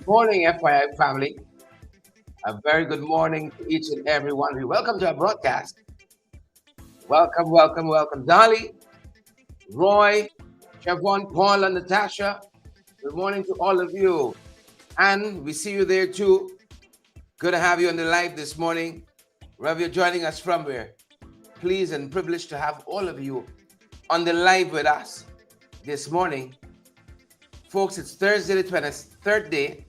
Morning, FYI family. A very good morning to each and every one of you. Welcome to our broadcast. Welcome, welcome, welcome. Dolly, Roy, Chevron, Paul, and Natasha. Good morning to all of you. And we see you there too. Good to have you on the live this morning. Wherever you're joining us from, we're pleased and privileged to have all of you on the live with us this morning. Folks, it's Thursday, the 23rd day,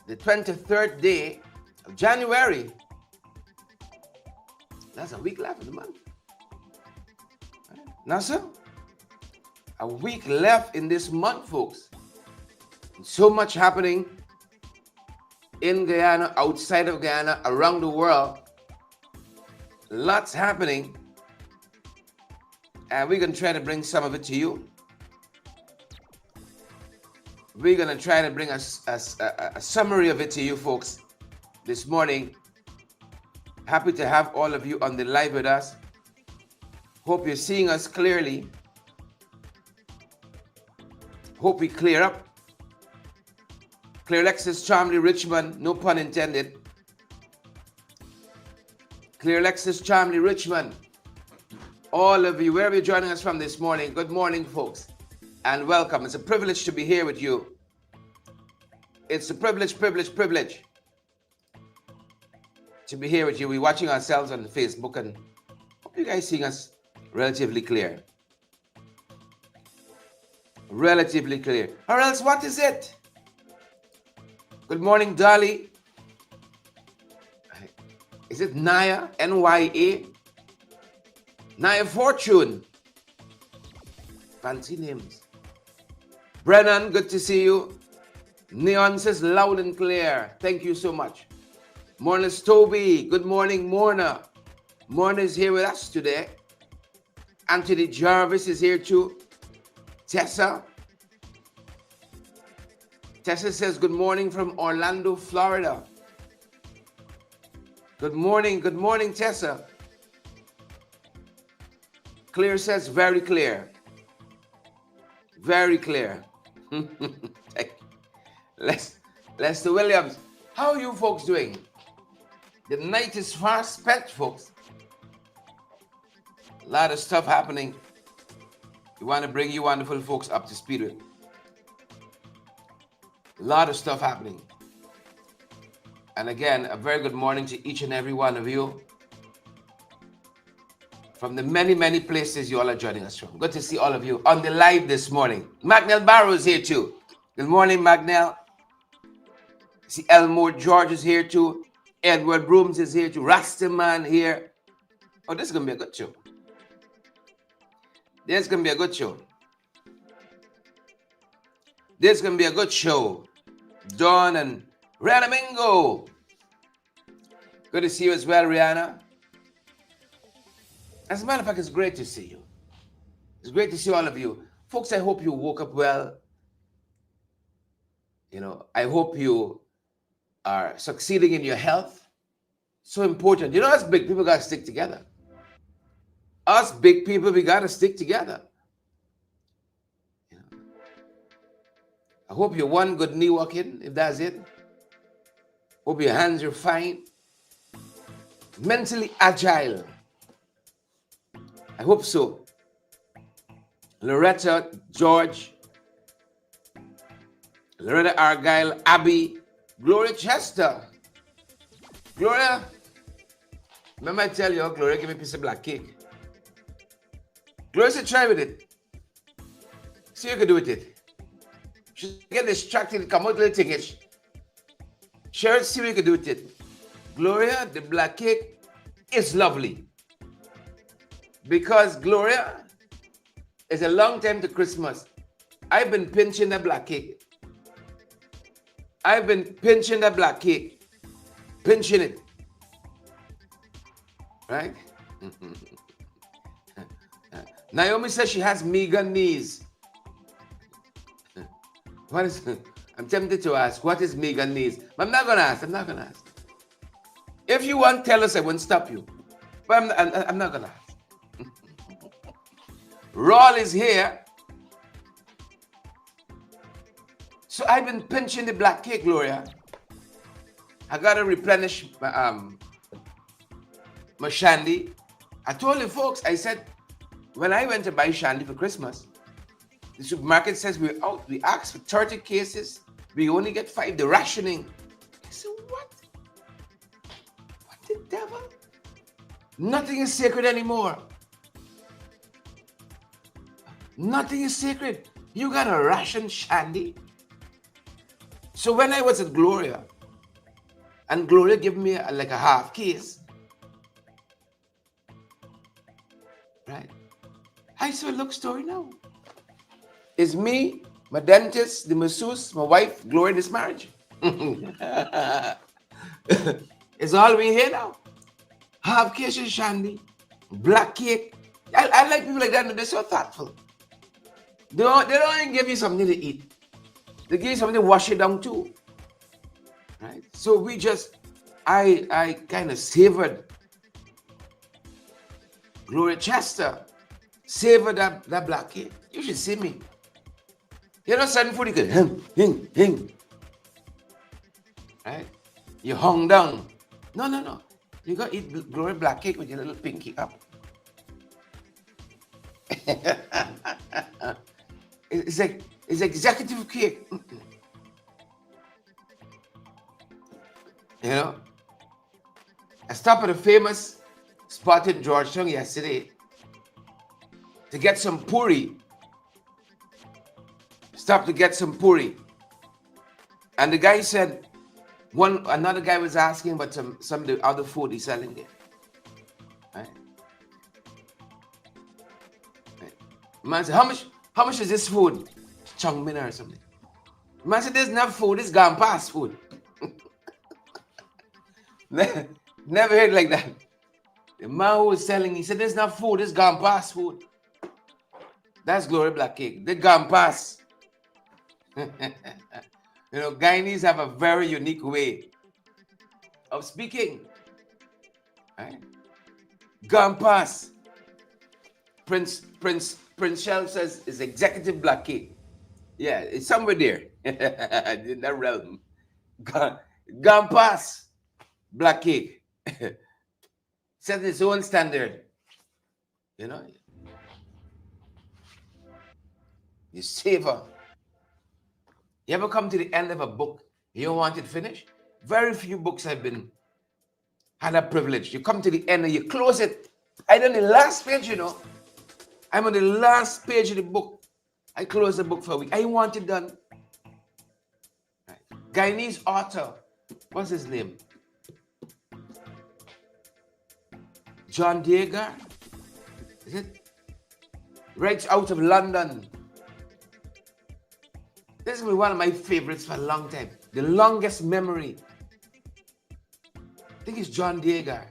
the 23rd day of January. That's a week left in the month. Now, sir, a week left in this month, folks. So much happening in Guyana, outside of Guyana, around the world. Lots happening. And we're going to try to bring some of it to you. We're going to try to bring a summary of it to you, folks, this morning. Happy to have all of you on the live with us. Hope you're seeing us clearly. Hope we clear up. Clear Lexus, Charmley, Richmond, no pun intended. Clear Lexus, Charmley, Richmond. All of you, wherever you're joining us from this morning, good morning, folks, and welcome. It's a privilege to be here with you. It's a privilege to be here with you. We're watching ourselves on Facebook, and hope you guys seeing us relatively clear. Relatively clear. Or else, what is it? Good morning, Dolly. Is it Naya? N-Y-A? Naya Fortune. Fancy names. Brennan, good to see you. Neon says loud and clear. Thank you so much. Morna's Toby. Good morning, Morna. Morna is here with us today. Anthony Jarvis is here too. Tessa. Tessa says good morning from Orlando, Florida. Good morning, Tessa. Clear says very clear. Very clear. Lester Williams, how are you folks doing? The night is fast spent, folks. A lot of stuff happening. We want to bring you wonderful folks up to speed with. A lot of stuff happening. And again, a very good morning to each and every one of you from the many, many places you all are joining us from. Good to see all of you on the live this morning. Magnell Barrow is here too. Good morning, Magnell. See Elmore George is here too. Edward Brooms is here too. Rastaman here. Oh, this is going to be a good show. This is going to be a good show. This is going to be a good show. Dawn and Rihanna Mingo. Good to see you as well, Rihanna. As a matter of fact, it's great to see you. It's great to see all of you. Folks, I hope you woke up well. I hope you are succeeding in your health. So important. Us big people got to stick together. Us big people, we got to stick together. I hope you're one good knee walking, if that's it. Hope your hands are fine. Mentally agile. I hope so. Loretta, George, Loretta Argyle, Abby, Gloria Chester. Gloria, remember I tell you, Gloria, give me a piece of black cake. Gloria said, try with it. See if you can do with it. She get distracted, come out a little thingish. Share, see what you can do with it. Gloria, the black cake is lovely. Because Gloria is a long time to Christmas. I've been pinching the black cake. Pinching it. Right? Naomi says she has meager knees. What is? I'm tempted to ask, what is meager knees? But I'm not going to ask. If you want, tell us, I won't stop you. But I'm not going to ask. Rawl is here. So I've been pinching the black cake, Gloria. I gotta replenish my shandy. I told the folks, I said, when I went to buy shandy for Christmas, the supermarket says we're out. We asked for 30 cases. We only get 5. The rationing. I said, what? What the devil? Nothing is sacred anymore. Nothing is sacred. You got a ration shandy. So when I was at Gloria, and Gloria gave me like a half case, right? I saw a look story now. It's me, my dentist, the masseuse, my wife, Gloria, this marriage. It's all we here now. Half case of shandy, black cake. I like people like that, they're so thoughtful. They don't even give you something to eat. They give you something to wash it down too. Right? So we just, I kind of savored Gloria Chester, savored that black cake. You should see me. You know, certain food you can hing. Right? You hung down. No. You got to eat Gloria black cake with your little pinky up. It's like executive cake. You know, I stopped at a famous spot in Georgetown yesterday to get some puri. Stopped to get some puri. And the guy said, another guy was asking about some of the other food he's selling there. Right? Man said, how much is this food? Chung mina or something. Man said, there's enough food, it's gone past food. Never heard like that. The man who was selling, he said, there's enough food, it's gone past food. That's Gloria Black Cake. They gone past. You know, Guyanese have a very unique way of speaking. Right? Gone past. Prince Shell says it's executive black cake. Yeah, it's somewhere there in that realm. Gone past black cake. Set its own standard. You know, you savor. You ever come to the end of a book, you don't want it finished? Very few books have had that privilege. You come to the end and you close it. I'm on the last page, you know. I'm on the last page of the book. I close the book for a week. I want it done. Right. Guyanese author, what's his name? John Deegar, is it? Writes out of London. This has been one of my favorites for a long time. The longest memory. I think it's John Deegar.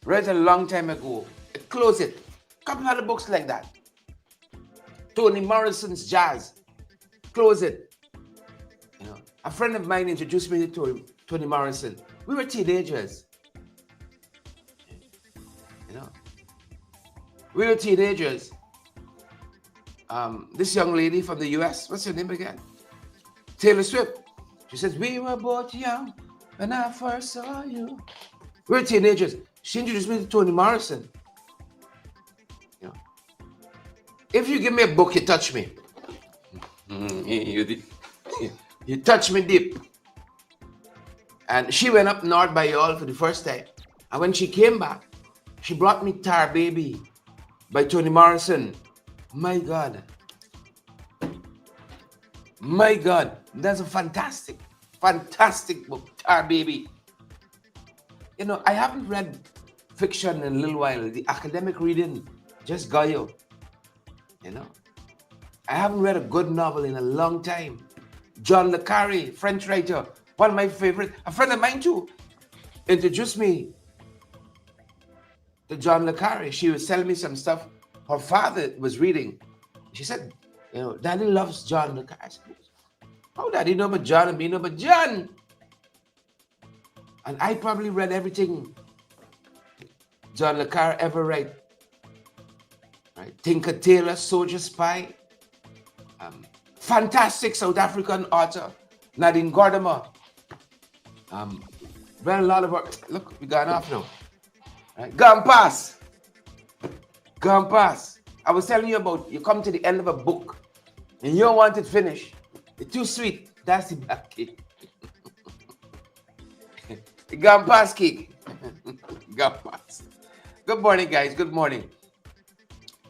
Read a long time ago. Close it. Couple other books like that. Toni Morrison's Jazz. Close it. You know, a friend of mine introduced me to Toni Morrison. We were teenagers. You know, we were teenagers. This young lady from the US, what's her name again? Taylor Swift. She says, we were both young when I first saw you. We were teenagers. She introduced me to Toni Morrison. You know, if you give me a book, you touch me. You touch me deep. And she went up north by y'all for the first time. And when she came back, she brought me Tar Baby by Toni Morrison. My God. My God. That's a fantastic book, Tar Baby. You know, I haven't read fiction in a little while. The academic reading just got you. You know, I haven't read a good novel in a long time. John le Carré, French writer, one of my favorites. A friend of mine too introduced me to John le Carré. She was telling me some stuff her father was reading. She said, you know, Daddy loves John le Carré. I said, how Daddy know about John and me know about John? And I probably read everything John le Carré ever write. Right? Tinker Tailor, Soldier Spy, fantastic South African author, Nadine Gordimer. Read a lot of her. Look, we got off now. Right. Gone past. Gone past. I was telling you about, you come to the end of a book and you don't want it finished. It's too sweet. That's the black cake. Gone past cake. Gone past. Good morning, guys. Good morning.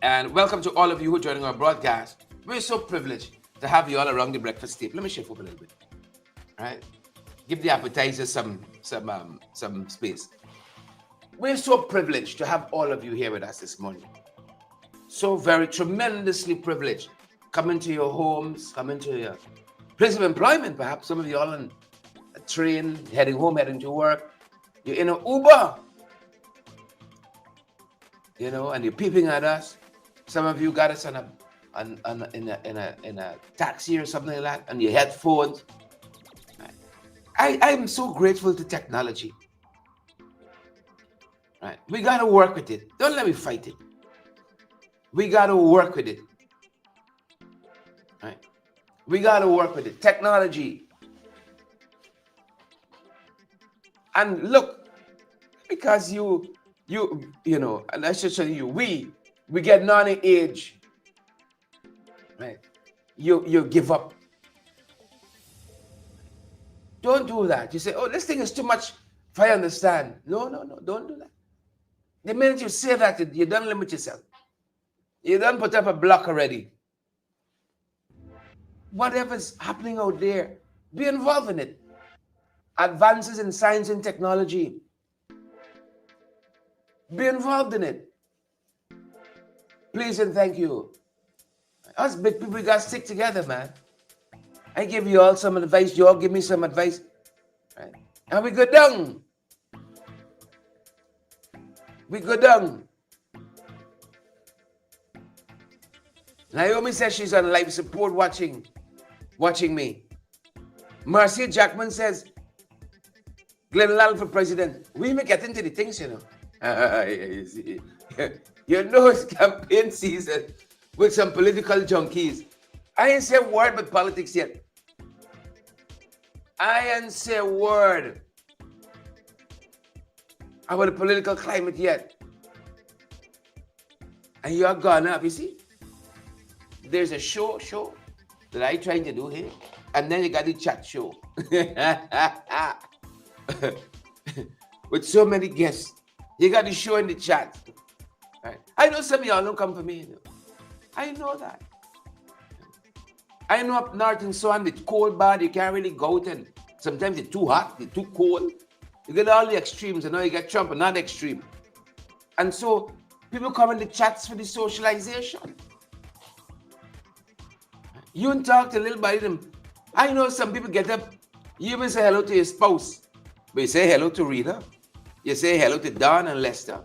And welcome to all of you who are joining our broadcast. We're so privileged to have you all around the breakfast table. Let me shift up a little bit. All right? Give the appetizers some space. We're so privileged to have all of you here with us this morning. So very tremendously privileged. Come into your homes, come into your place of employment, perhaps. Some of you all on a train, heading home, heading to work. You're in an Uber, you know, and you're peeping at us. Some of you got us in a taxi or something like that, and your headphones. I'm so grateful to technology. Right? We got to work with it. Don't let me fight it. We got to work with it. Right? We got to work with it. Technology. And look, because you know, and I should tell you, we get on an age, right? You give up. Don't do that. You say, oh, this thing is too much if I understand. No, don't do that. The minute you say that, you don't limit yourself. You don't put up a block already. Whatever's happening out there, be involved in it. Advances in science and technology, be involved in it. Please and thank you. Us big people, we got to stick together, man. I give you all some advice. You all give me some advice. Right? And we go down. We go down. Naomi says she's on life support watching me. Marcia Jackman says, Glenn Lal for president. We may get into the things, you know. You know it's campaign season with some political junkies. I ain't say a word about politics yet. I ain't say a word about the political climate yet. And you're gone up, you see? There's a show that I trying to do here. And then you got the chat show. With so many guests. You got the show in the chat. Right? I know some of y'all don't come for me. You know? I know that. I know up north and so on, it's cold bad, you can't really go out, and sometimes it's too hot, it's too cold. You get all the extremes, and now you get Trump, another extreme. And so people come in the chats for the socialization. You and talk to little by them. I know some people get up, you even say hello to your spouse, but you say hello to Rita, you say hello to Don and Lester,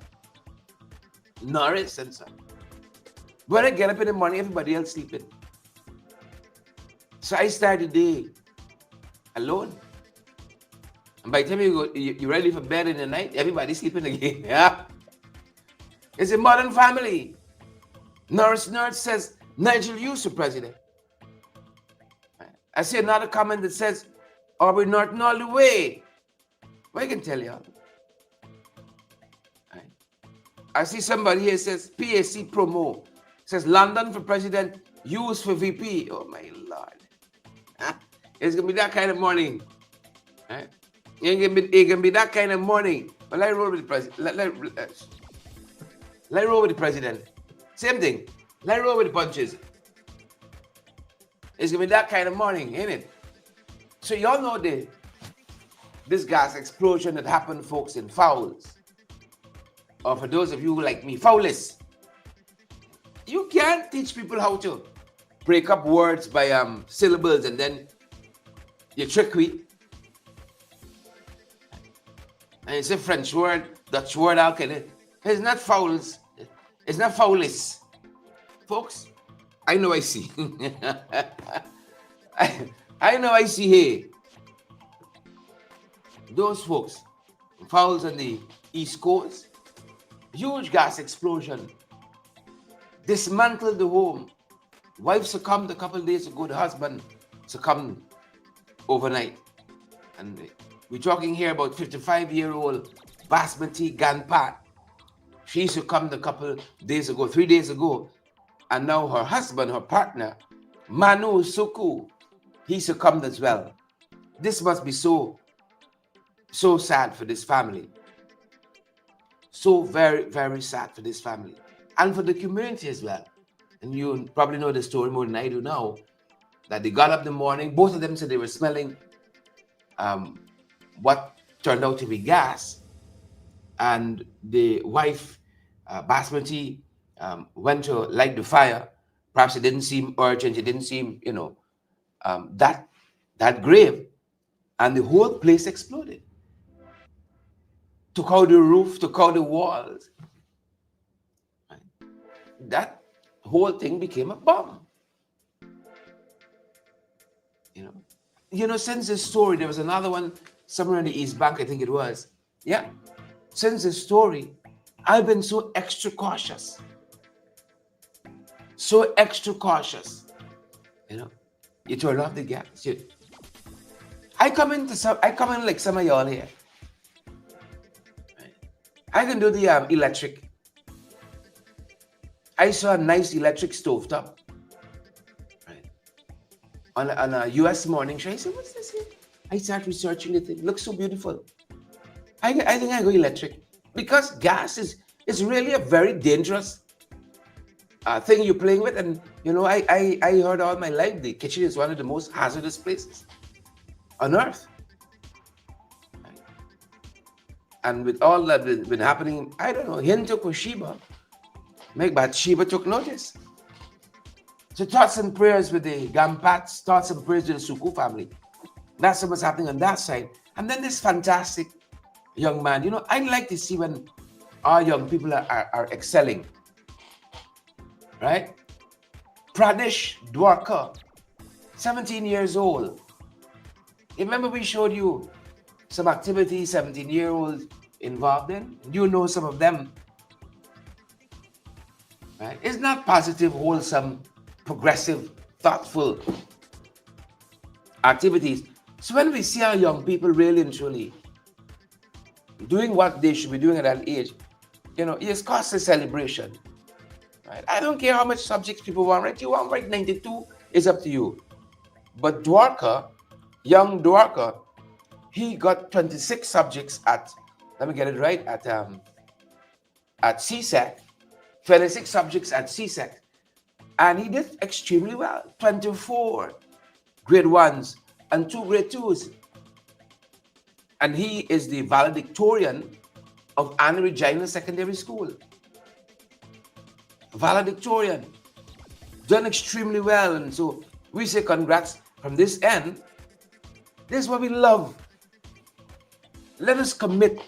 Norris and so on. When I get up in the morning, everybody else sleeping. So I start the day alone. And by the time you're ready for bed in the night, everybody's sleeping again. Yeah. It's a modern family. Norris Nerd says, Nigel Hughes for president. I see another comment that says, Aubrey Norton all the way. Well, I can tell you. Right. I see somebody here says, PAC promo. Says, London for president, Hughes for VP. Oh, my Lord. It's going to be that kind of morning. Right? It's going to be that kind of morning. But let roll with the president. Let roll with the president. Same thing. Let roll with the punches. It's going to be that kind of morning, ain't it? So y'all know this gas explosion that happened, folks, in Foulis. Or for those of you who like me, Foulis. You can't teach people how to break up words by syllables and then you trick me. And it's a French word, Dutch word, how can it? It's not fouls. It's not foulis. Folks, I know I see. I know I see here. Those folks, fouls on the East Coast, huge gas explosion, dismantled the home, Wife succumbed a couple of days ago. The husband succumbed overnight. And we're talking here about 55-year-old Basmati Ganpat. She succumbed a couple days ago, 3 days ago. And now her husband, her partner, Manu Suku, he succumbed as well. This must be so sad for this family. So very, very sad for this family. And for the community as well. And you probably know the story more than I do now, that they got up in the morning, both of them said they were smelling what turned out to be gas. And the wife, Basmati, went to light the fire. Perhaps it didn't seem urgent, it didn't seem, that grave. And the whole place exploded. Took out the roof, took out the walls. That whole thing became a bomb. Since this story, there was another one somewhere in the East Bank, I think it was. Yeah. Since this story, I've been so extra cautious. So extra cautious. You turn off the gas. I come in like some of y'all here. I can do the electric. I saw a nice electric stovetop. Right. On a US morning show. I said, what's this here? I start researching the thing. It looks so beautiful. I think I go electric. Because gas is really a very dangerous thing you're playing with. And, I heard all my life, the kitchen is one of the most hazardous places on earth. Right. And with all that been happening, I don't know, Hindu Kushiba, make Bathsheba took notice. So thoughts and prayers with the Gampats, thoughts and prayers with the Suku family. That's what's happening on that side. And then this fantastic young man, I like to see when our young people are excelling. Right? Pradesh Dwarka, 17 years old. Remember we showed you some activities 17-year-olds involved in? You know some of them. Right? It's not positive, wholesome, progressive, thoughtful activities. So when we see our young people really and truly doing what they should be doing at that age, it's cause a celebration. Right? I don't care how much subjects people want to write. You want to write 92, it's up to you. But Dwarka, young Dwarka, he got 26 subjects let me get it right, at CSEC, 26 subjects at CSEC. And he did extremely well. 24 grade 1s and 2 grade 2s. And he is the valedictorian of Anna Regina Secondary School. Valedictorian. Done extremely well. And so we say congrats from this end. This is what we love. Let us commit.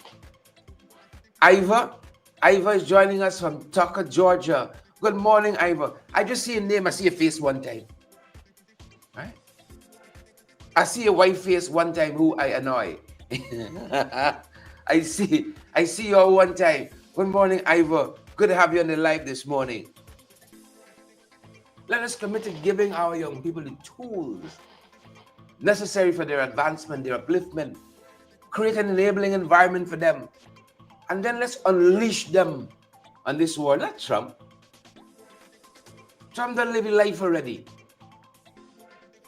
Iva is joining us from Tucker, Georgia. Good morning, Iva. I just see your name. I see your face one time. Right? I see your white face one time who I annoy. I see you all one time. Good morning, Iva. Good to have you on the live this morning. Let us commit to giving our young people the tools necessary for their advancement, their upliftment. Create an enabling environment for them. And then let's unleash them on this war. Not Trump. Trump done living life already.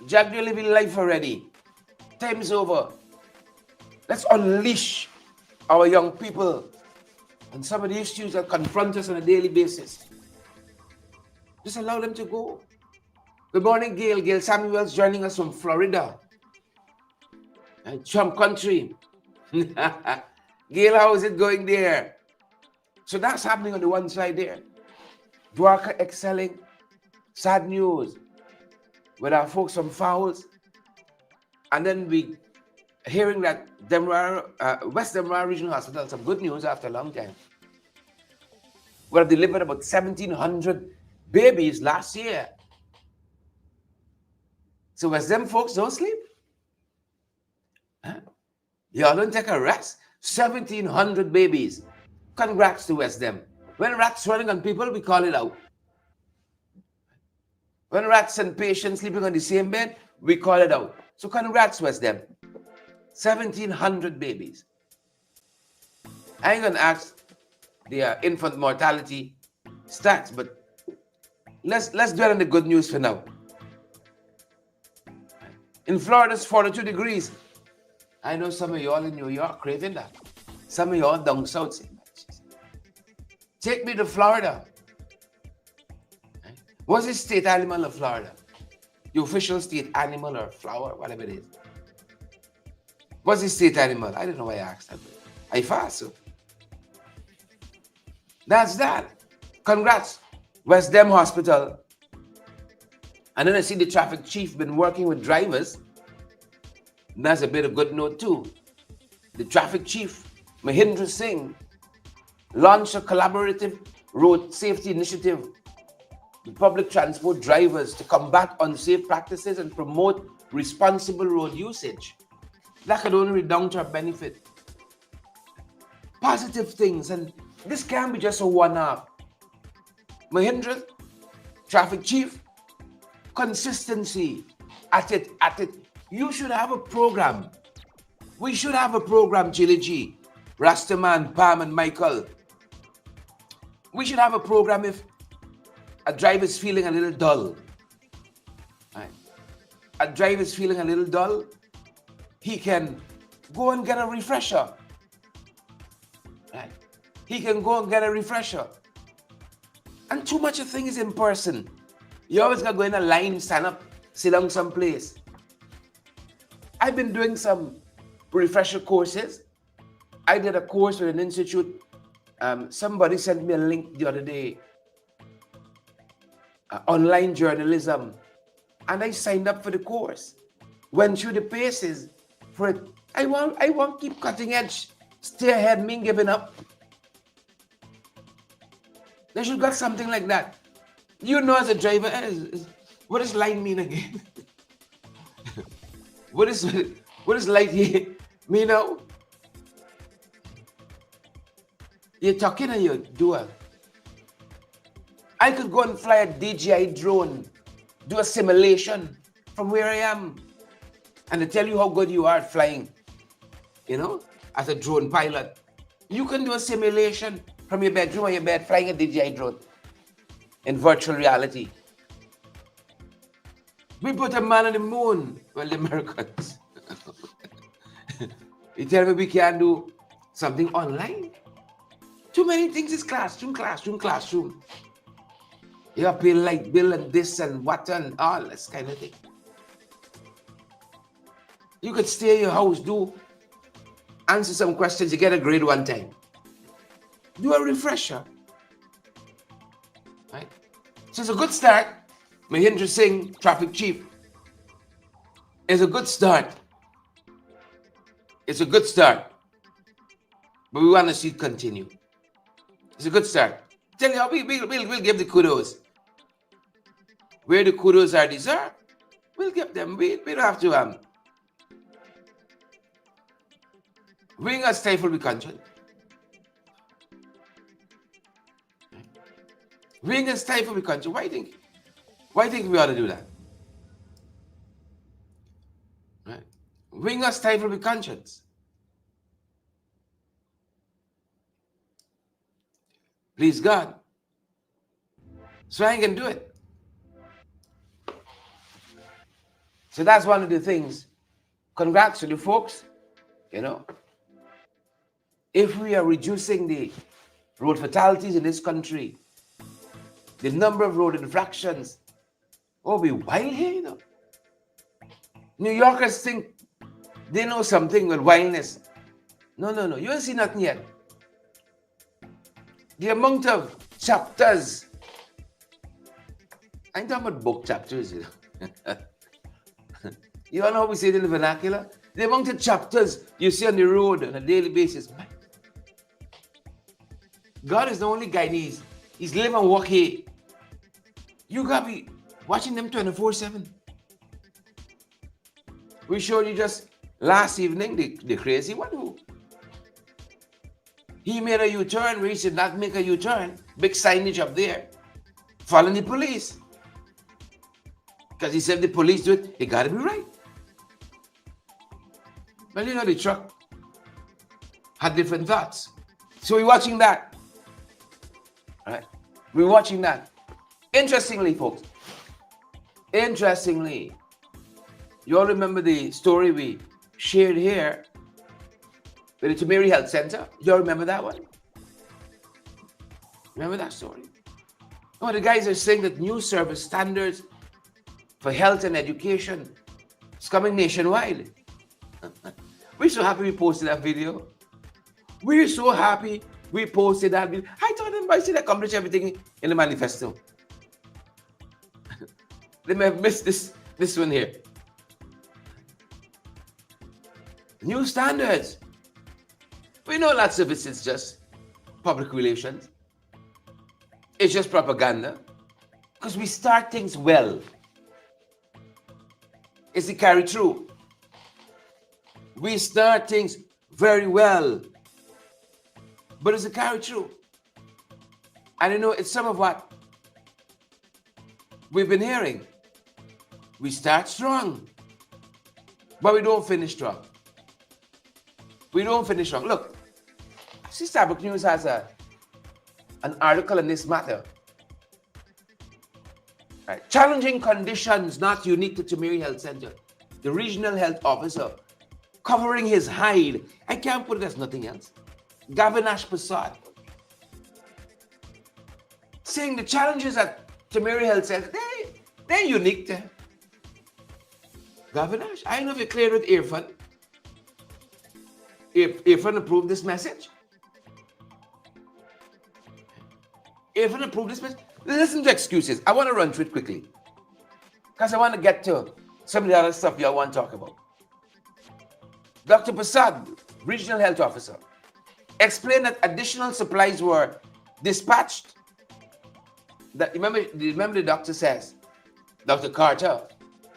Jack, you're living life already. Time's over. Let's unleash our young people on some of the issues that confront us on a daily basis. Just allow them to go. Good morning, Gail. Gail Samuels joining us from Florida. Trump country. Gail, how is it going there? So that's happening on the one side there. Dwarka excelling. Sad news with our folks from Foulis. And then we hearing that West Demerara Regional Hospital, some good news after a long time. We have delivered about 1,700 babies last year. So West Dem folks don't sleep. Huh? Y'all don't take a rest. 1,700 babies. Congrats to West Dem. When rats running on people, we call it out. When rats and patients sleeping on the same bed, we call it out. So congrats, West Dem. 1,700 babies. I ain't gonna ask the infant mortality stats, but let's dwell on the good news for now. In Florida, it's 42 degrees. I know some of y'all in New York craving that. Some of y'all down south say, take me to Florida. What's the state animal of Florida? The official state animal or flower, whatever it is. What's the state animal? I don't know why I asked that. I fast. So. That's that. Congrats, West Dem Hospital. And then I see the traffic chief been working with drivers. And that's a bit of good note too. The traffic chief, Mahindra Singh, launched a collaborative road safety initiative with public transport drivers to combat unsafe practices and promote responsible road usage. That could only redound to our benefit. Positive things, and this can't be just a one-off. Mahindra, traffic chief, consistency at it. You should have a program. We should have a program, Chili G, Rastaman, Pam, and Michael. We should have a program if a driver is feeling a little dull. Right. A driver is feeling a little dull, he can go and get a refresher. Right. He can go and get a refresher. And too much of things in person. You always got to go in a line, stand up, sit down someplace. I've been doing some refresher courses. I did a course with an institute. Somebody sent me a link the other day. Online journalism. And I signed up for the course. Went through the paces for it. I want to keep cutting edge. Stay ahead, mean giving up. They should got something like that. You know, as a driver, what does line mean again? what does light here mean now? You're talking and you're doing. I could go and fly a DJI drone, do a simulation from where I am, and to tell you how good you are at flying, you know, as a drone pilot. You can do a simulation from your bedroom or your bed flying a DJI drone in virtual reality. We put a man on the moon. Well, the Americans. You tell me we can't do something online? Too many things is classroom. You have to pay light bill and this and what and all this kind of thing. You could stay in your house, answer some questions, you get a grade one time. Do a refresher. Right? So it's a good start. Mahindra Singh, traffic chief, is a good start. It's a good start. But we want to see it continue. It's a good start. Tell you how we'll give the kudos. Where the kudos are deserved, we'll give them. We don't have to bring us stifle the conscience. Bring us stifle the conscience. Why do you think we ought to do that? Right? Bring us stifle the conscience. Please God. So I can do it. So that's one of the things. Congrats to the folks. You know, if we are reducing the road fatalities in this country, the number of road infractions, we wild here, you know. New Yorkers think they know something with wildness. No. You ain't seen nothing yet. The amount of chapters. I ain't talking about book chapters, you know. You all know how we say it in the vernacular? The amount of chapters you see on the road on a daily basis. Man. God is the only guide. He's live and walk here. You got to be watching them 24/7. We showed you just last evening the crazy one who he made a U-turn where he should not make a U-turn. Big signage up there. Following the police. Because he said the police do it, it got to be right. Well, you know, the truck had different thoughts. So we're watching that. Right? We're watching that. Interestingly, folks, you all remember the story we shared here with the Tamari Health Center? You all remember that one? Remember that story? Oh, the guys are saying that new service standards for health and education is coming nationwide. We're so happy we posted that video. We're so happy we posted that video. I told them I should accomplish everything in the manifesto. They may have missed this one here. New standards. We know lots of it's just public relations. It's just propaganda. Because we start things well. It's the carry through. We start things very well. But it's a carry through. And you know, it's some of what we've been hearing. We start strong, but we don't finish strong. We don't finish strong. Look, Starbucks News has an article on this matter. Right. Challenging conditions not unique to Tamari Health Center. The regional health officer covering his hide. I can't put it as nothing else. Gavinash Prasad saying the challenges at Tamari Health Center, they're unique to Gavinash. I know if you're clear with Irfan. Irfan approved this message. Irfan approved this message. Listen to excuses. I want to run through it quickly because I want to get to some of the other stuff y'all want to talk about. Dr. Prasad, regional health officer, explained that additional supplies were dispatched. That remember the doctor says, Dr. Carter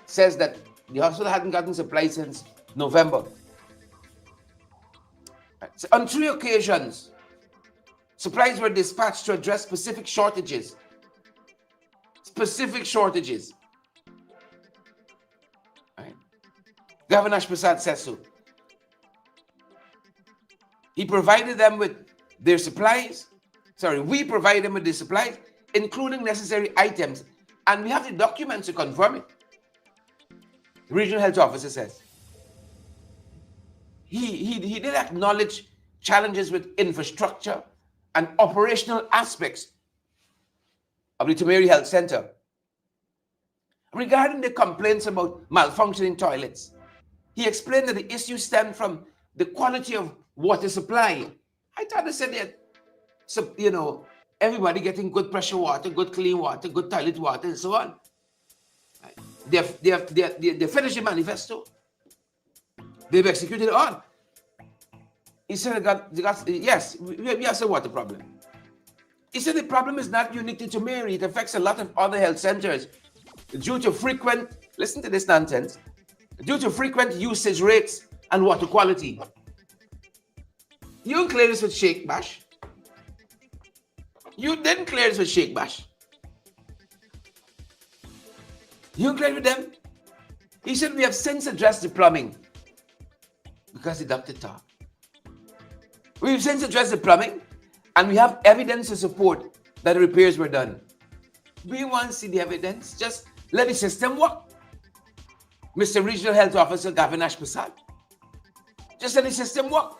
says that the hospital hadn't gotten supplies since November. Right. So on 3 occasions, supplies were dispatched to address specific shortages. Right. Governor Prasad says so. He provided them with their supplies. We provided them with the supplies, including necessary items, and we have the documents to confirm it. The regional health officer says. He did acknowledge challenges with infrastructure and operational aspects of the Tamari Health Center. Regarding the complaints about malfunctioning toilets, he explained that the issue stemmed from the quality of water supply. I thought they said that, so, you know, everybody getting good pressure water, good clean water, good toilet water, and so on. Right. They finished the manifesto. They've executed it on. He said, yes, we have a water problem. He said the problem is not unique to Tamari. It affects a lot of other health centers due to frequent, listen to this nonsense, due to frequent usage rates and water quality. You didn't clear this with Sheikh Bash. You didn't clear this with Sheikh Bash. You clear with them. He said we have since addressed the plumbing because the doctor talked. We've since addressed the plumbing and we have evidence to support that the repairs were done. We want to see the evidence. Just let the system work. Mr. Regional Health Officer Gavinash Prasad. Just let the system work.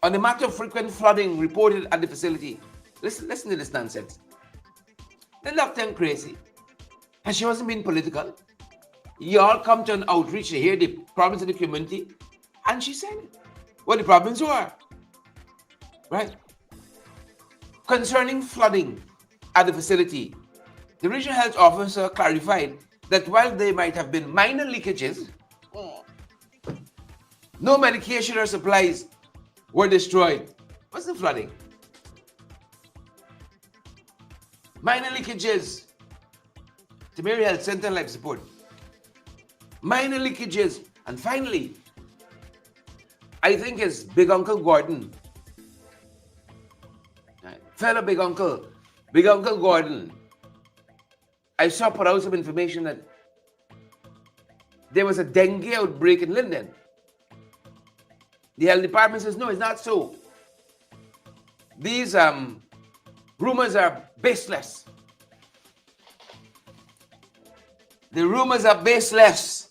On the matter of frequent flooding reported at the facility, listen to this nonsense. The doctor went crazy. And she wasn't being political. You all come to an outreach to hear the problems in the community. And she said what the problems were. Right? Concerning flooding at the facility, the regional health officer clarified that while there might have been minor leakages, no medication or supplies were destroyed. What's the flooding? Minor leakages. Tamari Health Center life support. Minor leakages. And finally, I think it's Big Uncle Gordon. Right. Fellow Big Uncle Big Uncle Gordon, I saw put out some information that there was a dengue outbreak in Linden. The health department says, no, it's not so. These rumors are baseless. The rumors are baseless.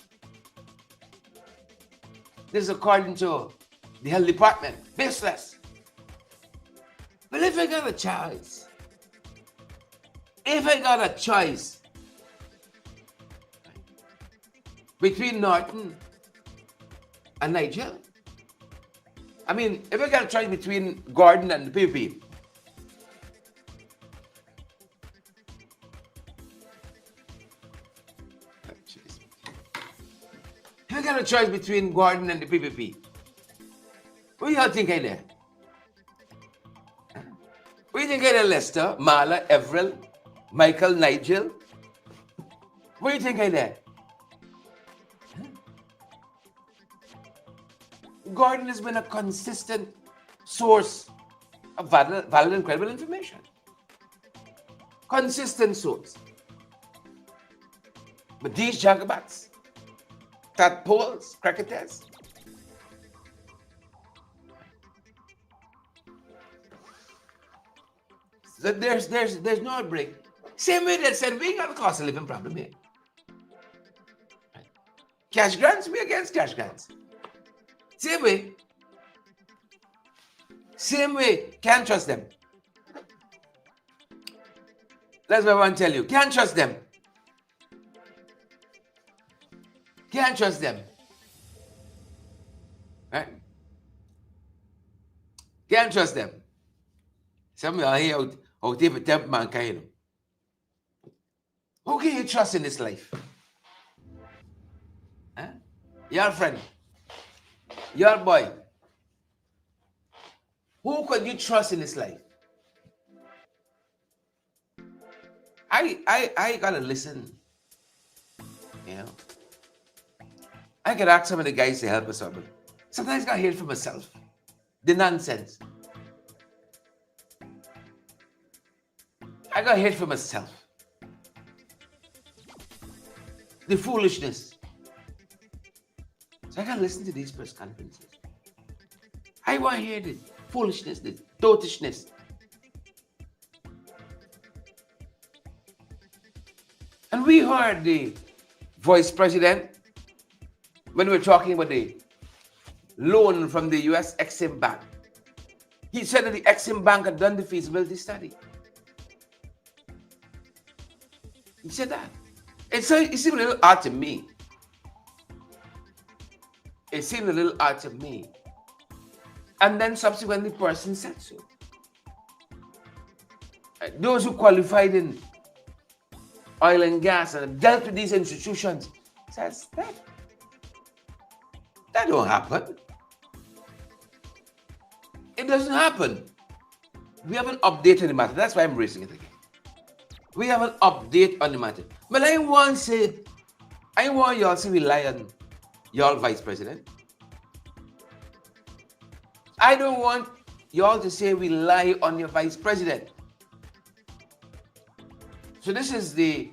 This is according to the health department. Baseless. But if I got a choice, between Norton and Nigel, I mean, if I got a choice between Gordon and the PPP, if I got a choice between Gordon and the PPP, what do y'all think I did? What do you think I did, Lester, Marla, Everett, Michael, Nigel? What do you think I did? Gordon has been a consistent source of valid and credible information. Consistent source. But these jagabats, tadpoles, cricketers, so there's no outbreak. Same way they said we got a cost of living problem here. Cash grants, we against cash grants. Same way, can't trust them. That's what I want to tell you. Can't trust them. Can't trust them. Right? Can't trust them. Some of y'all here out there for temp mankind. Who can you trust in this life? Huh? Your friend. Your boy. Who could you trust in this life? I gotta listen. You know. I could ask some of the guys to help us out, but sometimes I gotta hear it for myself. The nonsense. I gotta hear it for myself. The foolishness. So I gotta listen to these press conferences. I want to hear the foolishness, the dotishness. And we heard the vice president when we were talking about the loan from the US Exim Bank. He said that the Exim Bank had done the feasibility study. He said that. It seemed a little odd to me. It seemed a little odd to me. And then subsequently, the person said so. Those who qualified in oil and gas and dealt with these institutions says that don't happen. It doesn't happen. We haven't updated the matter. That's why I'm raising it again. We have an update on the matter. But I want y'all to rely on y'all vice president. I don't want y'all to say rely on your vice president. So this is the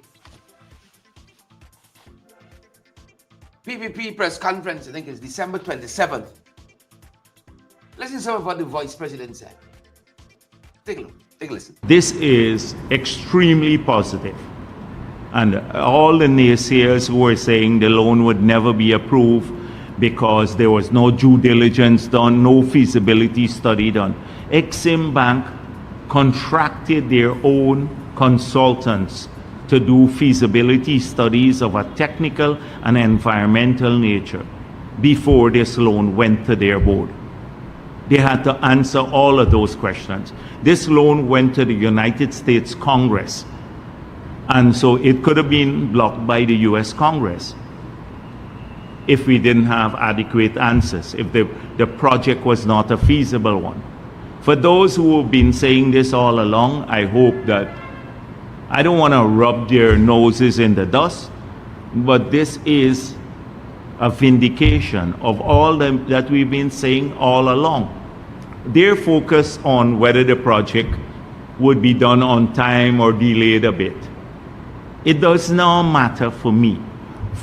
PPP press conference, I think it's December 27th. Listen to some of what the vice president said. Take a look. Take a listen. This is extremely positive. And all the naysayers who were saying the loan would never be approved because there was no due diligence done, no feasibility study done. Exim Bank contracted their own consultants to do feasibility studies of a technical and environmental nature before this loan went to their board. They had to answer all of those questions. This loan went to the United States Congress, and so it could have been blocked by the US Congress if we didn't have adequate answers, if the project was not a feasible one. For those who have been saying this all along, I hope that, I don't want to rub their noses in the dust, but this is a vindication of all that we've been saying all along. They're focused on whether the project would be done on time or delayed a bit. It does not matter for me.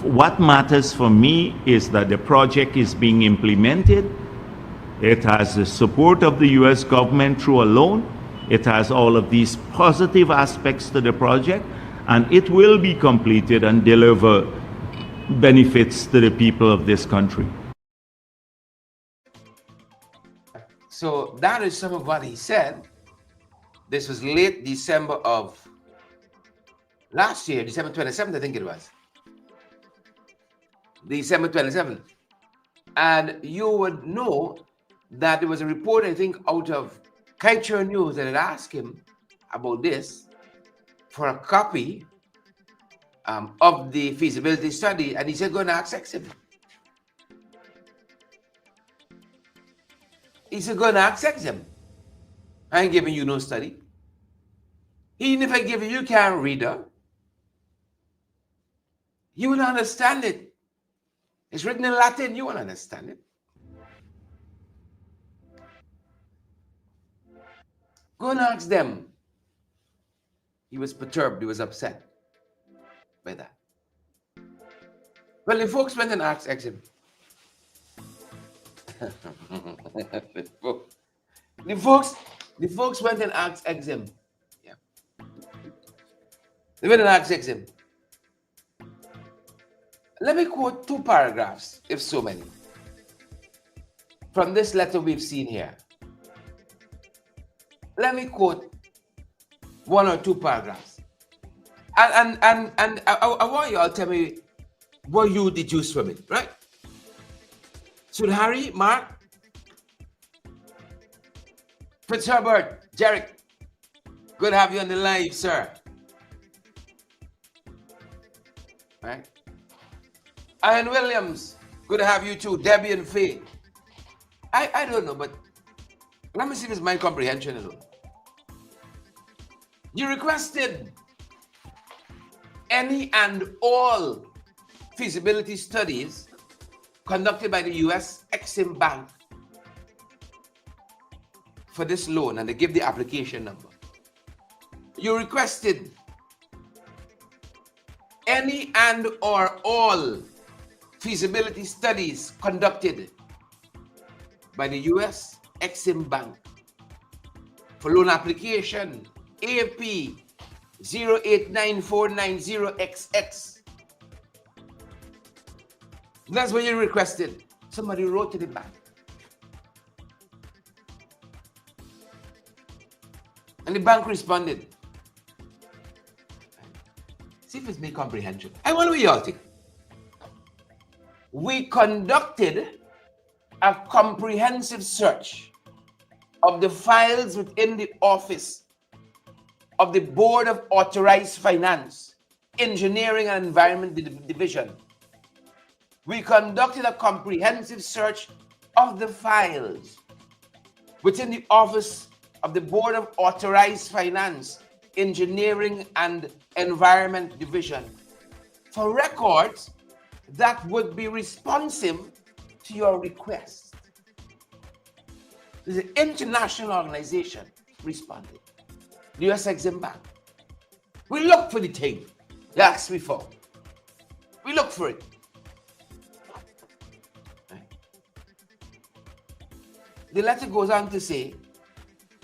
What matters for me is that the project is being implemented. It has the support of the US government through a loan. It has all of these positive aspects to the project, and it will be completed and deliver benefits to the people of this country. So that is some of what he said. This was late December of last year, December 27th, I think it was. December 27th. And you would know that there was a report, I think, out of Culture News that had asked him about this for a copy of the feasibility study, and he said, go and ask Exim. He said, go and ask Exim. I ain't giving you no study. Even if I give you can't read it, you will understand it. It's written in Latin, you will understand it. Go and ask them. He was perturbed, he was upset by that. Well, the folks went and asked Exim. the folks went and asked Exim. Yeah. They went and asked Exim. Let me quote 2 paragraphs, if so many, from this letter we've seen here. Let me quote 1 or 2 paragraphs. And I want you all to tell me what you deduce from it, right? So Harry, Mark, Fitzherbert, Jarek, good to have you on the live, sir. Right? Ian Williams, good to have you too. Debbie and Faye. I don't know, but let me see if it's my comprehension alone. You requested any and all feasibility studies conducted by the US Exim Bank for this loan, and they give the application number. You requested any and or all feasibility studies conducted by the US Exim Bank for loan application AP 089490XX. That's what you requested. Somebody wrote to the bank. And the bank responded. See if it's my comprehension. I wonder what you all think. We conducted a comprehensive search of the files within the office of the Board of Authorized Finance, Engineering and Environment Division. We conducted a comprehensive search of the files within the office of the Board of Authorized Finance, Engineering and Environment Division for records that would be responsive to your request. This is an international organization responded. The US Exim Bank. We look for the thing you asked me for. We look for it. Right. The letter goes on to say,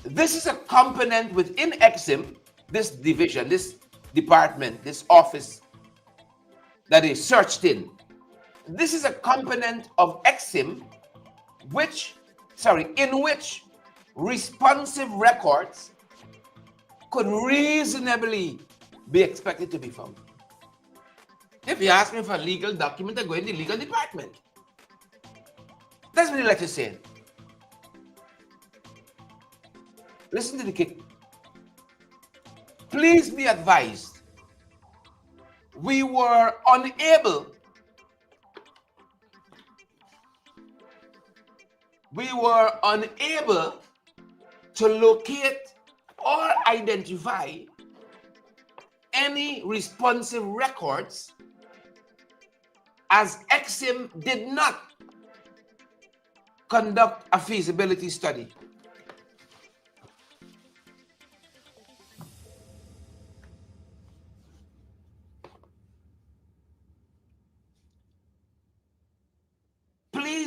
this is a component within Exim, this division, this department, this office that is searched in. This is a component of Exim in which responsive records could reasonably be expected to be found. If you ask me for a legal document, I go in the legal department. That's what the letter said. Listen to the kick. Please be advised, we were unable to locate or identify any responsive records as Exim did not conduct a feasibility study.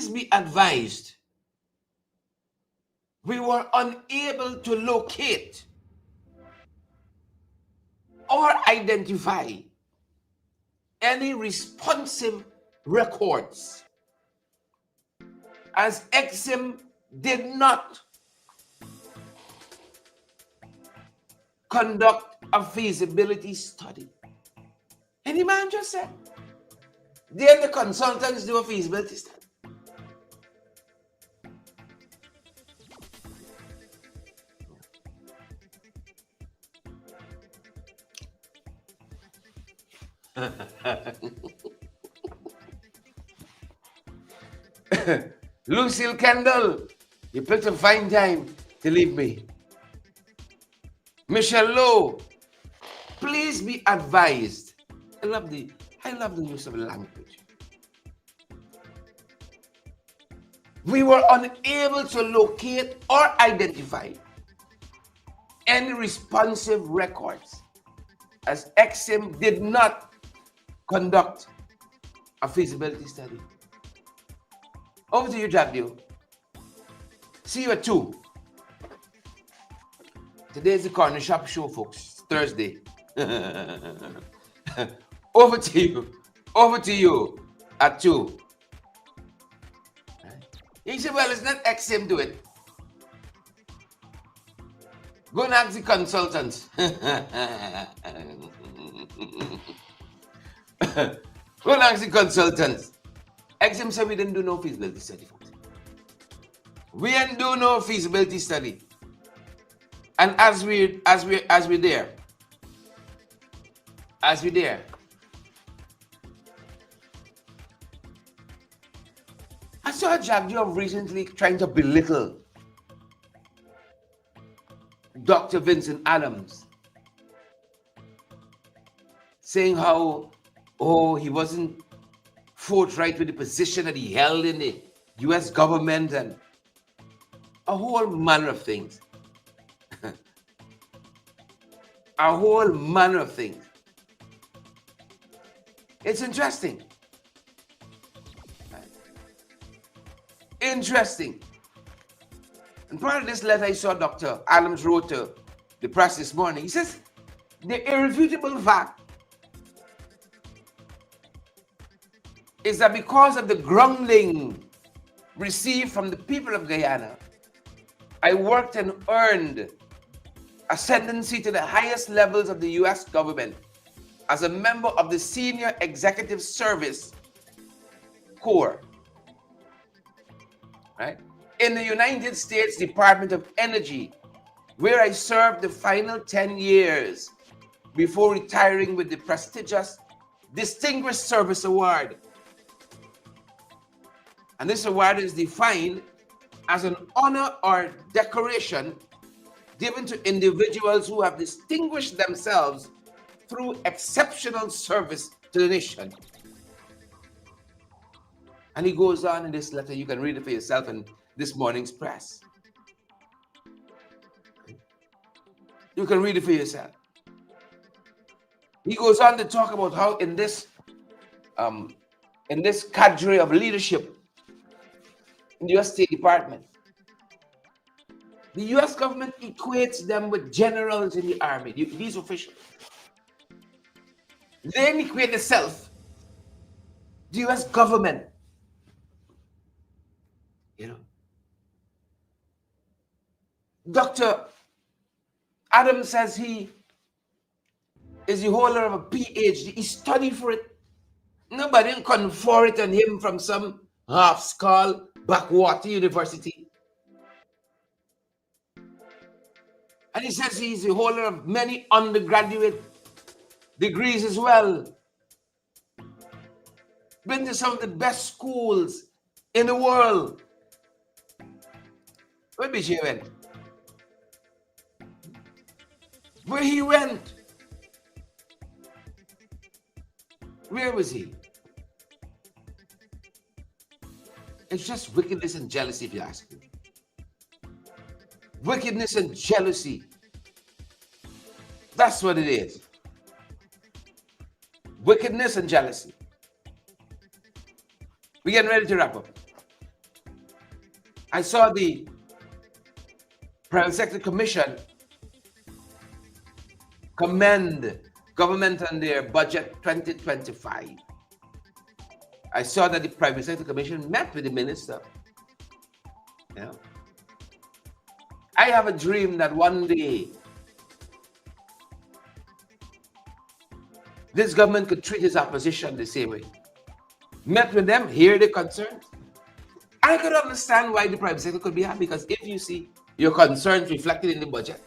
please be advised, we were unable to locate or identify any responsive records, as Exim did not conduct a feasibility study. Any man just said, then the consultants do a feasibility study. Lucille Kendall, you picked a fine time to leave me. Michelle Lowe, please be advised. I love the use of language. We were unable to locate or identify any responsive records, as Exim did not conduct a feasibility study. Over to you, Jagdio. See you at 2. Today is the Corner Shop Show, folks. It's Thursday. Over to you. Over to you at 2. He said, well, it's not Exim do it. Go and ask the consultants. Go and ask the consultants. Exim said we didn't do no feasibility study, folks. We didn't do no feasibility study. And as we're there, I saw Jagdio recently trying to belittle Dr. Vincent Adams, saying how, he wasn't forthright with the position that he held in the US government and a whole manner of things. A whole manner of things. It's interesting. Interesting. And part of this letter I saw Dr. Adams wrote to the press this morning. He says, the irrefutable fact is that because of the grounding received from the people of Guyana, I worked and earned ascendancy to the highest levels of the US government as a member of the Senior Executive Service Corps, right? In the United States Department of Energy, where I served the final 10 years before retiring with the prestigious Distinguished Service Award. And this award is defined as an honor or decoration given to individuals who have distinguished themselves through exceptional service to the nation. And he goes on in this letter, you can read it for yourself in this morning's press. You can read it for yourself. He goes on to talk about how in this cadre of leadership in the US State Department, the US government equates them with generals in the army, these officials. They equate themselves, the US government, Dr. Adams says he is the holder of a PhD. He studied for it. Nobody can confer it on him from some half-skull backwater university. And he says he's the holder of many undergraduate degrees as well. Been to some of the best schools in the world. Where did he went? Where he went? Where was he? It's just wickedness and jealousy, if you ask me. Wickedness and jealousy. That's what it is. Wickedness and jealousy. We're getting ready to wrap up. I saw the Private Sector Commission commend government on their budget 2025. I saw that the Private Sector Commission met with the minister. Yeah. I have a dream that one day this government could treat its opposition the same way. Met with them, hear the concerns. I could understand why the private sector could be happy, because if you see your concerns reflected in the budget,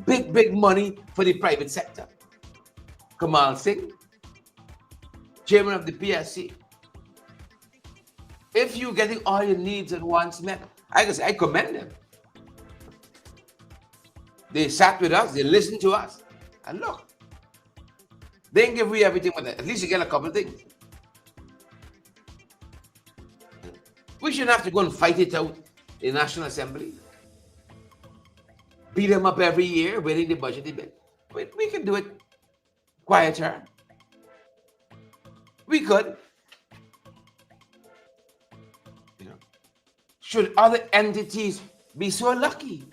big money for the private sector. Kamal Singh, chairman of the PSC. If you're getting all your needs and wants met, I can say I commend them. They sat with us, they listened to us, and look, they didn't give you everything, but at least you get a couple of things. We shouldn't have to go and fight it out in the National Assembly. Beat them up every year, winning the budget debate. We can do it quieter. We could. Should other entities be so lucky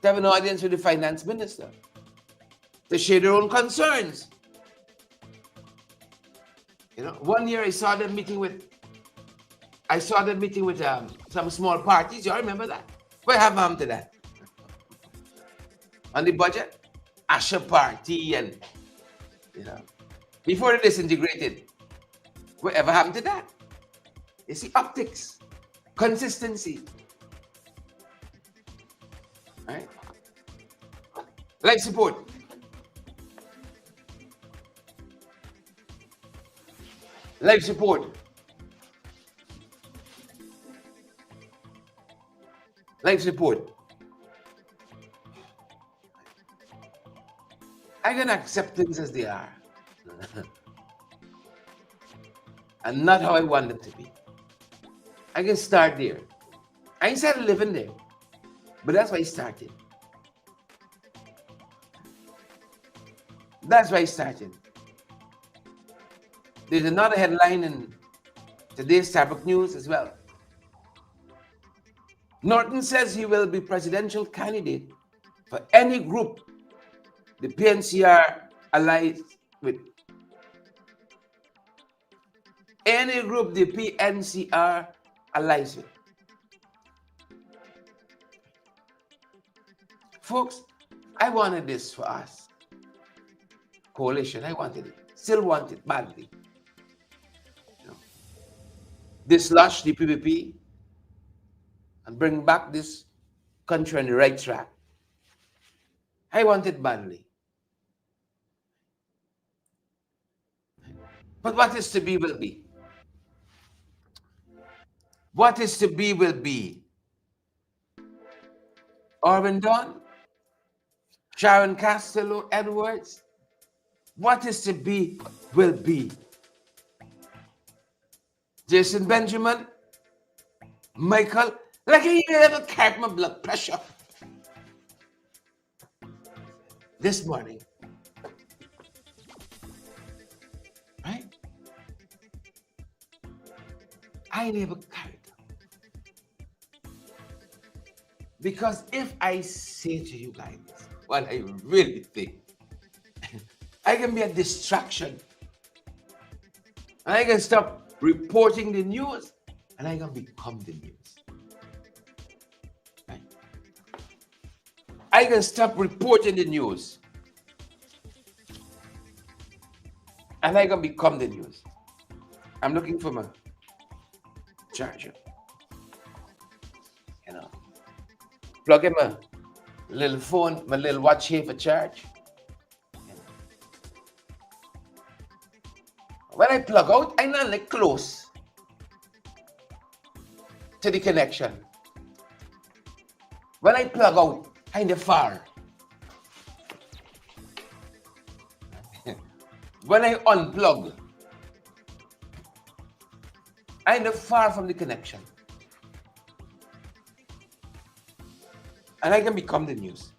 to have an audience with the finance minister, to share their own concerns? One year I saw them meeting with some small parties. You all remember that? What happened to that? On the budget, Asha Party, and before it disintegrated. Whatever happened to that? You see, optics, consistency, right? Life support. Life support. Life support. I can accept things as they are. And not how I want them to be. I can start there. I ain't started living there, but that's why I started. That's why I started. There's another headline in today's Starbuck News as well. Norton says he will be presidential candidate for any group the PNCR allies with. Any group the PNCR allies with. Folks, I wanted this for us. Coalition, I wanted it. Still want it badly. Dislodge the PPP and bring back this country on the right track. I want it badly. But what is to be will be. What is to be will be. Orban Don, Sharon Castello Edwards, what is to be will be. Jason Benjamin, Michael, like he never kept my blood pressure. This morning. Right? I never carried them. Because if I say to you guys what I really think, I can be a distraction. And I can stop reporting the news, and I can become the news. Right? I can stop reporting the news, and I can become the news. I'm looking for my charger. Plug in my little phone, my little watch here for charge. When I plug out, I'm not like close to the connection. When I plug out, I'm in the far. When I unplug, I'm in the far from the connection. And I can become the news.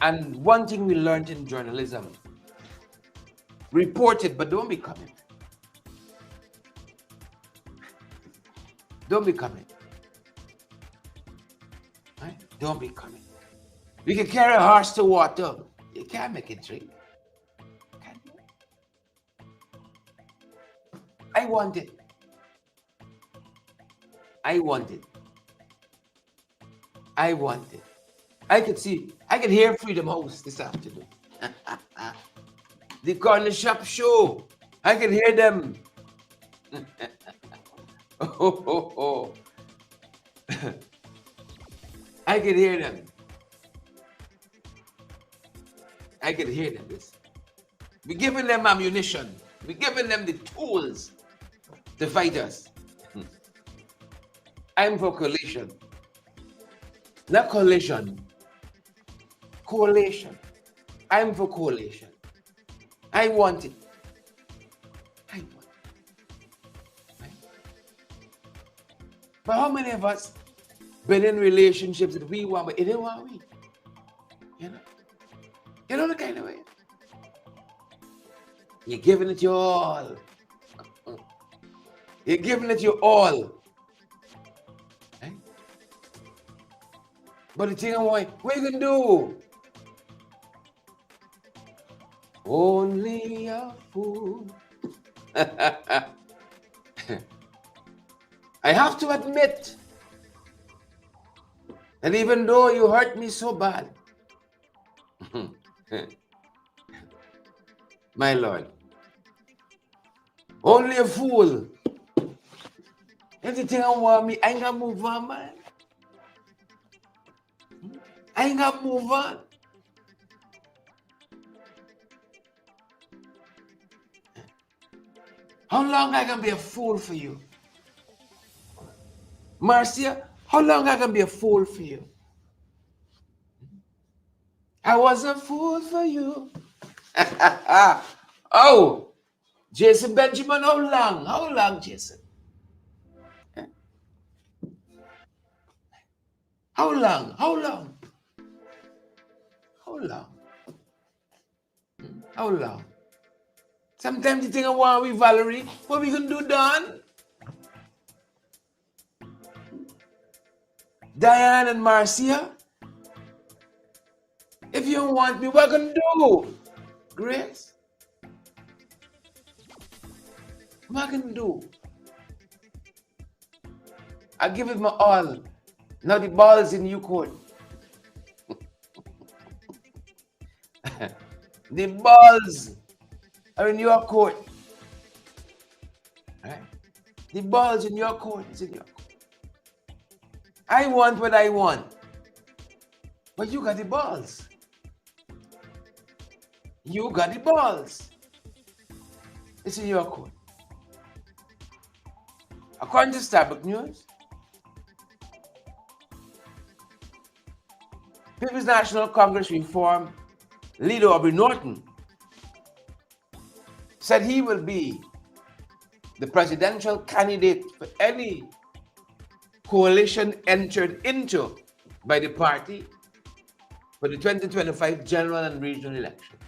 And one thing we learned in journalism, report it, but don't become it. Don't be coming. Right? Don't be coming. We can carry a horse to water. You can't make it drink. Can you? I want it. I want it. I want it. I could hear Freedom House this afternoon. The corner shop show. I can hear them. Oh. I can hear them. I can hear them. We're giving them ammunition. We're giving them the tools to fight us. I'm for coalition. Not coalition. Coalition. I'm for coalition. I want it. I want it. Right? But how many of us been in relationships that we want, but it didn't want we? You know? You know the kind of way. You're giving it your all. You're giving it your all. Right? But the thing I'm like, what you gonna do? Only a fool. I have to admit that even though you hurt me so bad, my Lord, only a fool. Everything I want me, I ain't gonna move on, man. I ain't gonna move on. How long I can be a fool for you? Marcia, how long I can be a fool for you? I was a fool for you. Oh, Jason Benjamin, how long? How long, Jason? How long? How long? How long? How long? Sometimes you think of what we, Valerie, what we gonna do, Don? Diane and Marcia? If you don't want me, what gonna do? Grace? What gonna do? I give it my all. Now the ball is in your court. The balls are in your court. Right? The ball's in your court. It's in your court. I want what I want. But you got the balls. You got the balls. It's in your court. According to Starbucks News, People's National Congress Reform leader Aubrey Norton said he will be the presidential candidate for any coalition entered into by the party for the 2025 general and regional elections.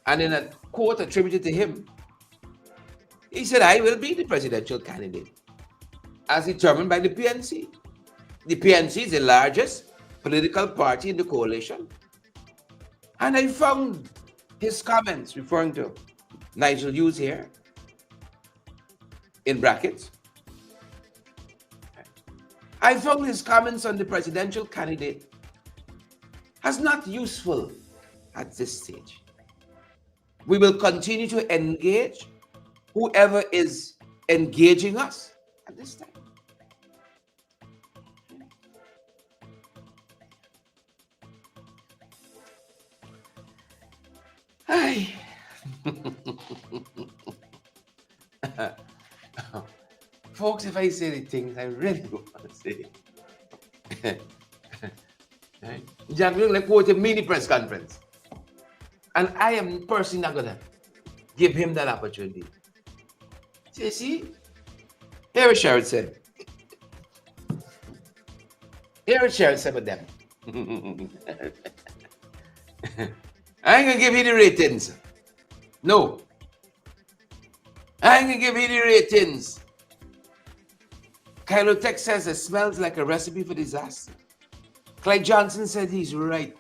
And in a quote attributed to him, he said, I will be the presidential candidate as determined by the PNC. The PNC is the largest political party in the coalition. And I found his comments referring to Nigel Hughes here, in brackets. I found his comments on the presidential candidate as not useful at this stage. We will continue to engage whoever is engaging us at this time. Hi. Folks, if I say the things I really want to say, right? Jack will like quote a mini press conference. And I am personally not gonna give him that opportunity. See? Here is Sharon said. Here is Sharon said with them. I ain't gonna give you the ratings. No. I ain't gonna give you the ratings. Kylo Tech says it smells like a recipe for disaster. Clyde Johnson said he's right.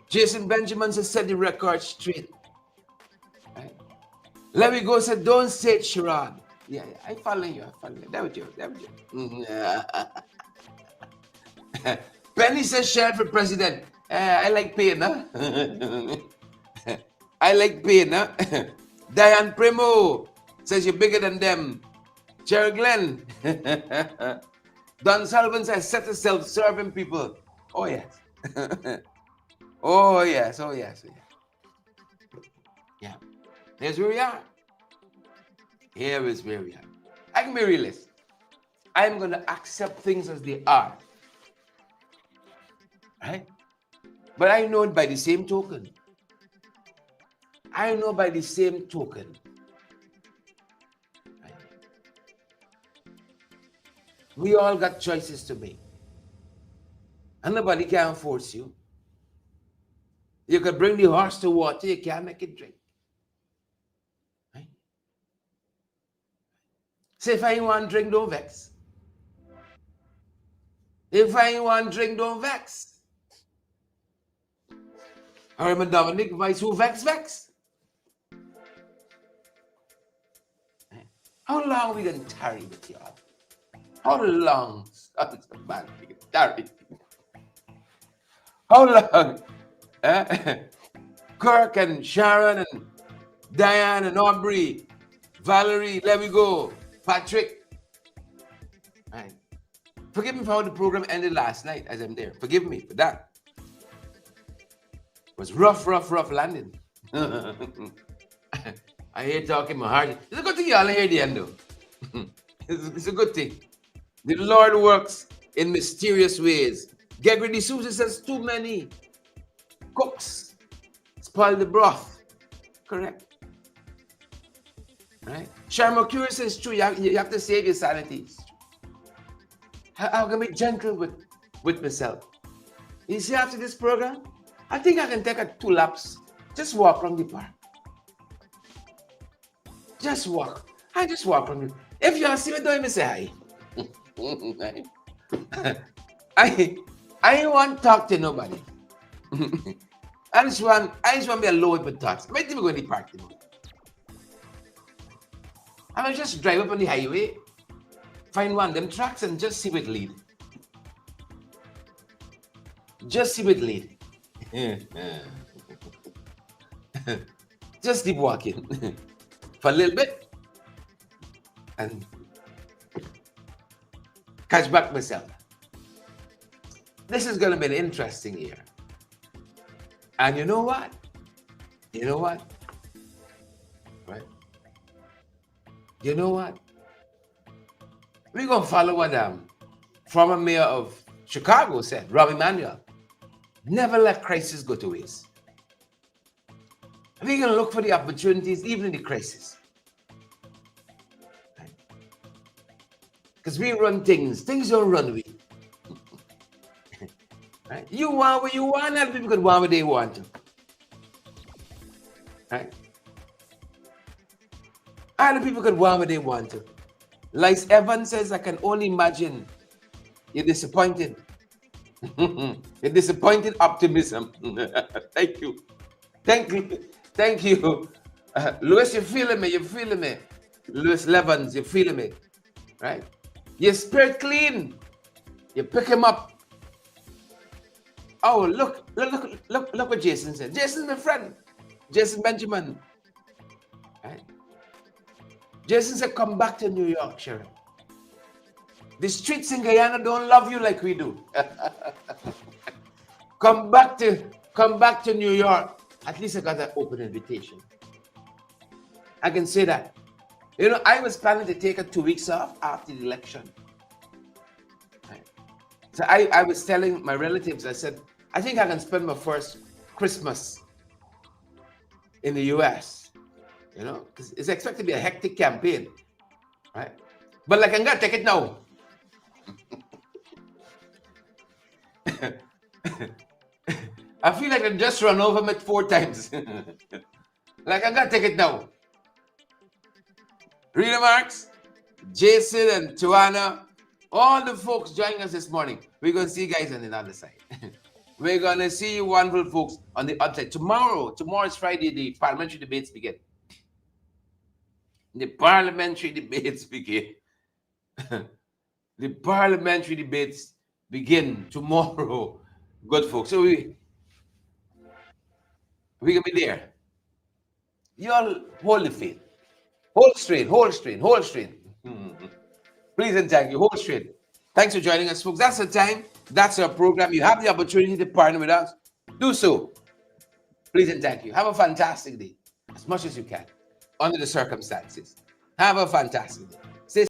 Jason Benjamin said set the record straight. Right? Let me go said don't say it, Sharon. Yeah, I follow you. That was you. Penny says shared for president. I like pain, huh? I like pain, huh? Diane Primo says you're bigger than them. Jerry Glenn. Don Sullivan says set the self-serving people. Oh yes. Oh yes. Yeah. Here's where we are. Here is where we are. I can be realist. I'm going to accept things as they are. Right? But I know by the same token. Right? We all got choices to make. And nobody can force you. You could bring the horse to water, you can't make it drink. Right? So if I want drink, don't vex. If I want drink, don't vex. I remember Dominic Vice, who vex. How long are we going to tarry with y'all? How long? Tarry. How long? Kirk and Sharon and Diane and Aubrey, Valerie, let me go. Patrick. Right. Forgive me for how the program ended last night as I'm there. Forgive me for that. It was rough landing. I hear talking my heart. It's a good thing y'all hear the end though. It's a good thing. The Lord works in mysterious ways. Gregory D'Souza says too many cooks spoil the broth. Correct. Right? Sharma Curious says true. You have to save your sanity. How can I be gentle with myself? You see, after this program, I think I can take 2 laps. Just walk around the park. Just walk. I just walk around. If you see me, don't even say hi. I don't want to talk to nobody. I just want to be alone with my thoughts. Wait till we go in the park. I will just drive up on the highway, find one of them tracks and just see it lead. Just keep walking for a little bit and catch back myself. This is going to be an interesting year. And you know what? Right? You know what? We're going to follow what former mayor of Chicago said, Rob Emanuel. Never let crisis go to waste. We're going to look for the opportunities even in the crisis. Because we run things don't run we. Right? You want what you want, other people can want what they want to. Right? Other people can want what they want to. Like Evans says, I can only imagine you're disappointed. You're disappointed optimism. Thank you. Louis, you're feeling me. Louis Levens, you're feeling me. Right? Your spirit clean. You pick him up. Oh, look what Jason said. Jason's my friend. Jason Benjamin. Right? Jason said, come back to New York, Sharon. The streets in Guyana don't love you like we do. Come back to New York. At least I got an open invitation. I can say that. You know, I was planning to take 2 weeks off after the election. Right. So I was telling my relatives, I said, I think I can spend my first Christmas in the US. You know, because it's expected to be a hectic campaign. Right? But like I'm gonna take it now. I feel like I just run over me 4 times. Like I gotta take it now. Read the marks. Jason and Tuana, all the folks joining us this morning. We're going to see you guys on the other side. We're going to see you wonderful folks on the other side. Tomorrow is Friday, the parliamentary debates begin. The parliamentary debates begin. The parliamentary debates begin tomorrow. Good folks. So we can be there. You all hold the faith. Hold straight, hold straight, hold straight. Please and thank you. Hold straight. Thanks for joining us, folks. That's the time. That's our program. You have the opportunity to partner with us. Do so. Please and thank you. Have a fantastic day, as much as you can, under the circumstances. Have a fantastic day.